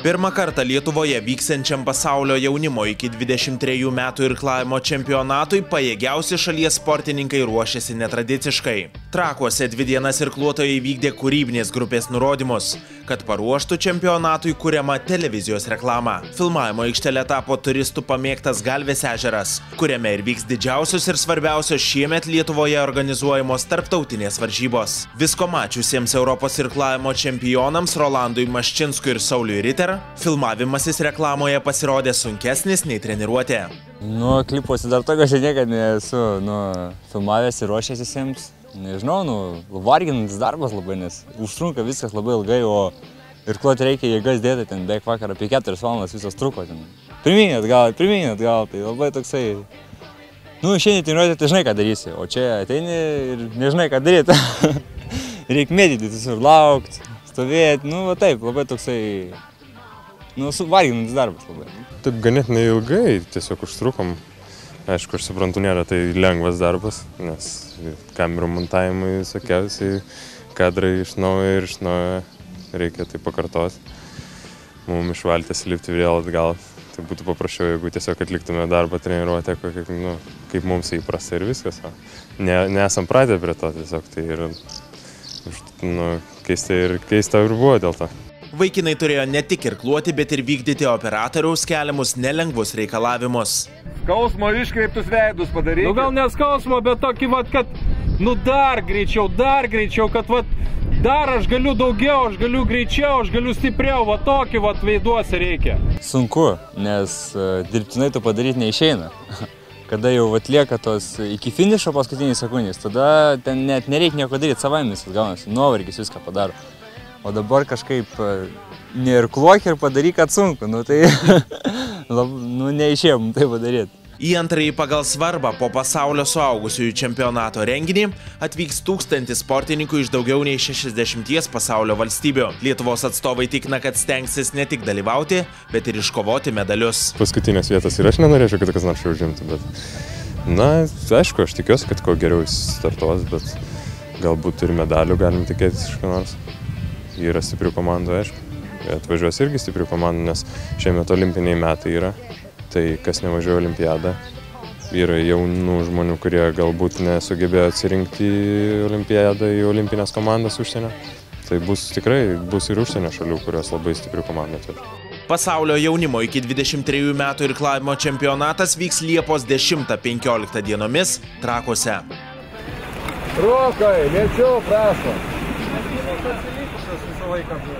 Pirmą kartą Lietuvoje vyksiančiam pasaulio jaunimo iki 23 metų irklavimo čempionatui pajėgiausi šalies sportininkai ruošiasi netradiciškai. Trakuose 2 dienas irkluotojai vykdė kūrybinės grupės nurodymus, kad paruoštų čempionatui kuriamą televizijos reklamą. Filmavimo aikštele tapo turistų pamėgtas Galvės ežeras, kuriame ir vyks didžiausios ir svarbiausios šiemet Lietuvoje organizuojamos tarptautinės varžybos. Visko mačiusiems Europos irklavimo čempionams Rolandui Maščinskui ir Sauliui Ritter filmavimasis reklamoje pasirodė sunkesnis nei treniruotė. Klipuose dar tokio aš niekad nesu filmavęs ir ruošęs visiems. Nežinau, varginantis darbas labai, nes užtrunka viskas labai ilgai, o irkluoti reikia jėgas dėti, ten beveik vakar apie 4 valandas visas truko. Pirmyn atgal, tai labai toksai... Šiandien treniruotė, tai žinai, ką darysi, o čia ateini ir nežinai, ką daryti. Reikia mėdyti, tiesiog laukti, stovėti, taip, labai toksai... varginantis darbas labai. Taip ganėtinai ilgai tiesiog užtrukom. Aišku, aš suprantu, nėra tai lengvas darbas, nes kamerų montavimai visokiausiai, kadrai iš naujo ir iš naujo reikia tai pakartoti. Mums iš valties lipti vėl atgal. Tai būtų paprasčiau, jeigu tiesiog atliktume darbą treniruotę, kaip mums įprasta ir viskas. Nesam pratę prie to tiesiog, tai ir keista ir buvo dėl to. Vaikinai turėjo ne tik irkluoti, bet ir vykdyti operatoriaus keliamus nelengvus reikalavimus. Skausmo iškreiptus veidus padaryti. Gal ne skausmo, bet tokį, kad dar greičiau, kad dar aš galiu daugiau, aš galiu greičiau, aš galiu stipriau, tokį veiduose reikia. Sunku, nes dirbtinai to padaryti neišeina. Kada jau lieka tos iki finišo paskutiniais sekundės, tada ten net nereikia nieko daryti, savaimis gaunasi, nuovargis viską padaro. O dabar kažkaip neirkluok ir padaryk, kad sunku, tai neišėjo tai padaryti. Į antrąjį pagal svarbą po pasaulio suaugusiųjų čempionato renginį atvyks 1000 sportininkų iš daugiau nei 60 pasaulio valstybių. Lietuvos atstovai tikina, kad stengsis ne tik dalyvauti, bet ir iškovoti medalius. Paskutinės vietas ir aš nenorėčiau, kad kas nors užimtų, bet aišku, aš tikiuosi, kad kuo geriau startuos, bet galbūt ir medalių galim tikėtis iš ko nors. Yra stiprių komandų, aišku. Atvažiuos irgi stiprių komandų, nes šiemet olimpiniai metai yra. Tai kas nevažiuoja olimpiadą, yra jaunų žmonių, kurie galbūt nesugebėjo atsirinkti olimpiadą į olimpinės komandas užsienio. Tai tikrai bus ir užsienio šalių, kurios labai stiprių komandų turi. Pasaulio jaunimo iki 23 metų irklavimo čempionatas vyks Liepos 10–15 dienomis Trakuose. Rokai, lėčiau, prašom.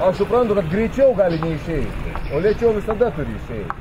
Aš suprantu, kad greičiau gali neišeiti, o lėčiau visada turi išeiti.